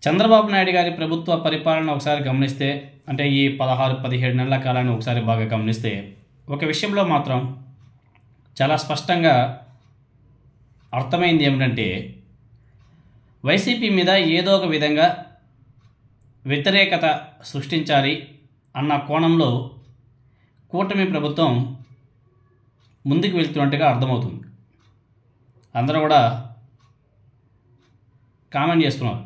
చంద్రబాబు నాయుడు గారి ప్రభుత్వ పరిపాలన ఒకసారి గమనిస్తే, అంటే ఈ 16-17 నెలల కాలాన్ని ఒకసారి బాగా గమనిస్తే, ఒక విషయంలో మాత్రం చాలా స్పష్టంగా అర్థమైంది ఏమిటంటే, వైసీపీ మీద ఏదో ఒక విధంగా వ్యతిరేకత సృష్టించాలి అన్న కోణంలో కూటమి ప్రభుత్వం ముందుకు వెళ్తున్నట్టుగా అర్థమవుతుంది. అందరూ కూడా కామెంట్ చేస్తున్నారు.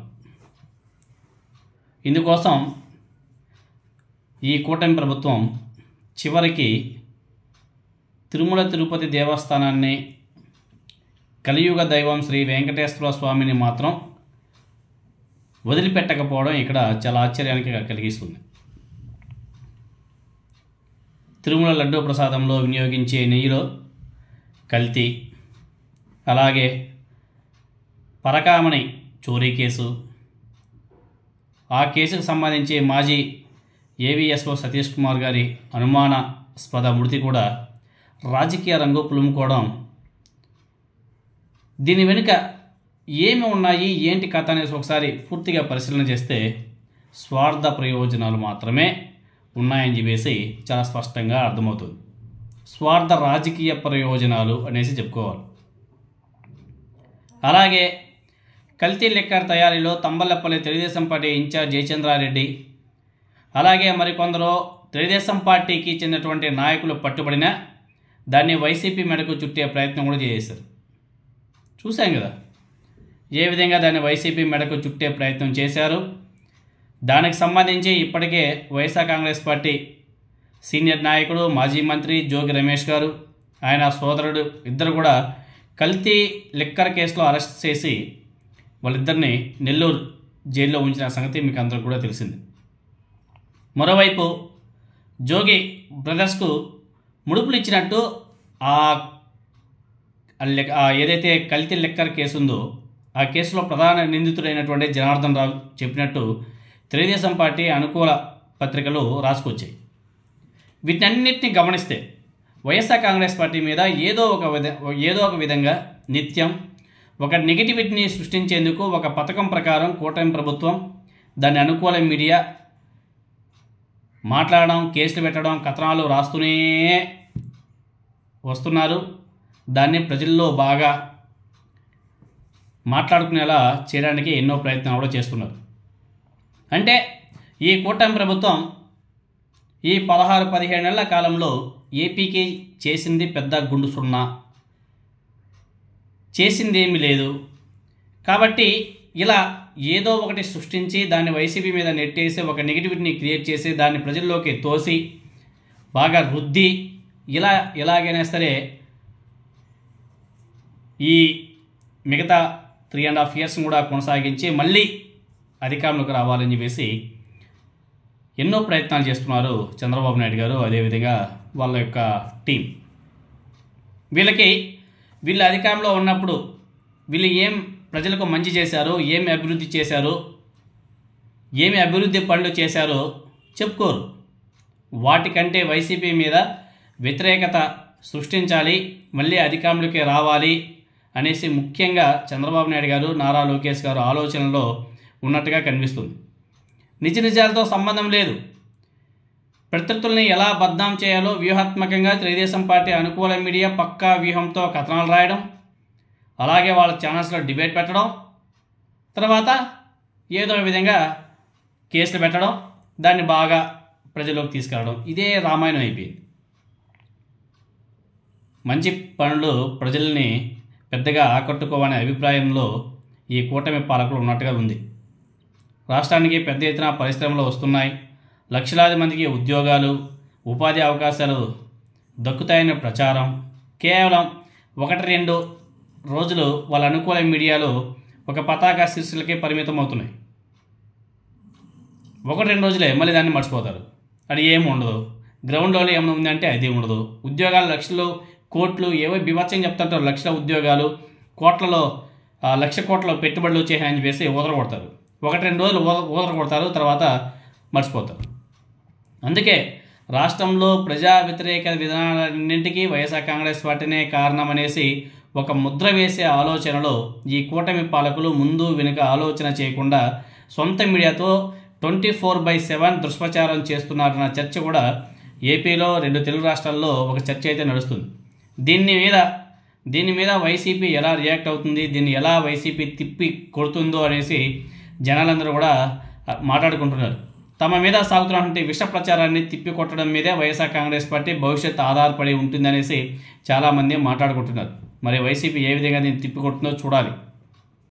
ఇందుకోసం ఈ కూటమి ప్రభుత్వం చివరికి తిరుమల తిరుపతి దేవస్థానాన్ని, కలియుగ దైవం శ్రీ వెంకటేశ్వర స్వామిని మాత్రం వదిలిపెట్టకపోవడం ఇక్కడ చాలా ఆశ్చర్యానికి కలిగిస్తుంది. తిరుమల లడ్డూ ప్రసాదంలో వినియోగించే నెయ్యిలో కల్తీ, అలాగే పరకామణి చోరీ కేసు, ఆ కేసుకు సంబంధించి మాజీ ఏవీఎస్ఓ సతీష్ కుమార్ గారి అనుమానాస్పద మృతి కూడా రాజకీయ రంగు పులుముకోవడం, దీని వెనుక ఏమి ఉన్నాయి, ఏంటి కథ అనేసి ఒకసారి పూర్తిగా పరిశీలన చేస్తే స్వార్థ ప్రయోజనాలు మాత్రమే ఉన్నాయని చెప్పేసి చాలా స్పష్టంగా అర్థమవుతుంది. స్వార్థ రాజకీయ ప్రయోజనాలు అనేసి చెప్పుకోవాలి. అలాగే కల్తీ లిక్కర్ తయారీలో తంబలపల్లి తెలుగుదేశం పార్టీ ఇన్ఛార్జ్ జయచంద్రారెడ్డి, అలాగే మరికొందరు తెలుగుదేశం పార్టీకి చెందినటువంటి నాయకులు పట్టుబడిన దాన్ని వైసీపీ మెడకు చుట్టే ప్రయత్నం కూడా చేశారు. చూశాం కదా ఏ విధంగా దాన్ని వైసీపీ మెడకు చుట్టే ప్రయత్నం చేశారు. దానికి సంబంధించి ఇప్పటికే వైఎస్ఆర్ కాంగ్రెస్ పార్టీ సీనియర్ నాయకుడు మాజీ మంత్రి జోగి రమేష్ గారు, ఆయన సోదరుడు ఇద్దరు కూడా కల్తీ లిక్కర్ కేసులో అరెస్ట్ చేసి వాళ్ళిద్దరిని నెల్లూరు జైల్లో ఉంచిన సంగతి మీకు అందరికీ కూడా తెలిసింది. మరోవైపు జోగి బ్రదర్స్కు ముడుపులు ఇచ్చినట్టు ఏదైతే కల్తీ లిక్కర్ కేసు ఉందో ఆ కేసులో ప్రధాన నిందితుడైనటువంటి జనార్దన్ రావు చెప్పినట్టు తెలుగుదేశం పార్టీ అనుకూల పత్రికలు రాసుకొచ్చాయి. వీటన్నిటిని గమనిస్తే వైఎస్ఆర్ కాంగ్రెస్ పార్టీ మీద ఏదో ఒక విధంగా నిత్యం ఒక నెగిటివిటీని సృష్టించేందుకు ఒక పథకం ప్రకారం కూటమి ప్రభుత్వం, దాన్ని అనుకూల మీడియా మాట్లాడడం, కేసులు పెట్టడం, కథనాలు రాస్తూనే వస్తున్నారు. దాన్ని ప్రజల్లో బాగా మాట్లాడుకునేలా చేయడానికి ఎన్నో ప్రయత్నాలు కూడా చేస్తున్నారు. అంటే ఈ కూటమి ప్రభుత్వం ఈ 16-17 నెలల కాలంలో ఏపీకి చేసింది పెద్ద గుండు సున్నా, చేసింది ఏమీ లేదు. కాబట్టి ఇలా ఏదో ఒకటి సృష్టించి దాన్ని వైసీపీ మీద నెట్టేసి ఒక నెగిటివిటీని క్రియేట్ చేసి దాన్ని ప్రజల్లోకి తోసి బాగా రుద్ది ఎలాగైనా సరే ఈ మిగతా 3.5 years కూడా కొనసాగించి మళ్ళీ అధికారంలోకి రావాలని చెప్పేసి ఎన్నో ప్రయత్నాలు చేస్తున్నారు చంద్రబాబు నాయుడు గారు, అదేవిధంగా వాళ్ళ యొక్క టీం. వీళ్ళు అధికారంలో ఉన్నప్పుడు వీళ్ళు ఏం ప్రజలకు మంచి చేశారు, ఏమి అభివృద్ధి చేశారు, ఏమి అభివృద్ధి పనులు చేశారో చెప్పుకోరు. వాటికంటే వైసీపీ మీద వ్యతిరేకత సృష్టించాలి, మళ్ళీ అధికారంలోకి రావాలి అనేసి ముఖ్యంగా చంద్రబాబు నాయుడు గారు, నారా లోకేష్ గారు ఆలోచనలో ఉన్నట్టుగా కనిపిస్తుంది. నిజాలతో సంబంధం లేదు. ప్రత్యర్థుల్ని ఎలా బద్నాం చేయాలో వ్యూహాత్మకంగా తెలుగుదేశం పార్టీ అనుకూల మీడియా పక్కా వ్యూహంతో కథనాలు రాయడం, అలాగే వాళ్ళ ఛానల్స్లో డిబేట్ పెట్టడం, తర్వాత ఏదో విధంగా కేసులు పెట్టడం, దాన్ని బాగా ప్రజల్లోకి తీసుకెళ్ళడం, ఇదే రామాయణం అయిపోయింది. మంచి పనులు ప్రజల్ని పెద్దగా ఆకట్టుకోవనే అభిప్రాయంలో ఈ కూటమి పాలకులు ఉన్నట్టుగా ఉంది. రాష్ట్రానికి పెద్ద ఎత్తున పరిశ్రమలు వస్తున్నాయి, లక్షలాది మందికి ఉద్యోగాలు, ఉపాధి అవకాశాలు దక్కుతాయనే ప్రచారం కేవలం 1-2 రోజులు వాళ్ళ అనుకూల మీడియాలో ఒక పతాక శీర్షికలకే పరిమితం అవుతున్నాయి. 1-2 రోజులే, మళ్ళీ దాన్ని మర్చిపోతారు. అది ఏమి ఉండదు, గ్రౌండ్లో ఏమైనా ఉందంటే అది ఉండదు. ఉద్యోగాలు లక్షలు, కోట్లు, ఏవో బీభత్సంగా చెప్తుంటారు. లక్షల ఉద్యోగాలు, కోట్లలో 1,00,000 కోట్ల పెట్టుబడులు వచ్చేసాయని చెప్పేసి ఊదర కొడతారు. 1-2 రోజులు ఊదర కొడతారు, తర్వాత మర్చిపోతారు. అందుకే రాష్ట్రంలో ప్రజా వ్యతిరేక విధానాలన్నింటికీ వైఎస్ఆర్ కాంగ్రెస్ పార్టీనే కారణమనేసి ఒక ముద్ర వేసే ఆలోచనలో ఈ కూటమి పాలకులు ముందు వెనుక ఆలోచన చేయకుండా సొంత మీడియాతో 24/7 దుష్ప్రచారం చేస్తున్నారన్న చర్చ కూడా ఏపీలో 2 తెలుగు రాష్ట్రాల్లో ఒక చర్చ అయితే నడుస్తుంది. దీని మీద వైసీపీ ఎలా రియాక్ట్ అవుతుంది, దీన్ని ఎలా వైసీపీ తిప్పి కొడుతుందో అనేసి జనాలందరూ కూడా మాట్లాడుకుంటున్నారు. తమ మీద సాగుతున్నటువంటి విష ప్రచారాన్ని తిప్పికొట్టడం మీదే వైఎస్ఆర్ కాంగ్రెస్ పార్టీ భవిష్యత్తు ఆధారపడి ఉంటుందనేసి చాలామంది మాట్లాడుకుంటున్నారు. మరి వైసీపీ ఏ విధంగా దీన్ని తిప్పికొడుతుందో చూడాలి.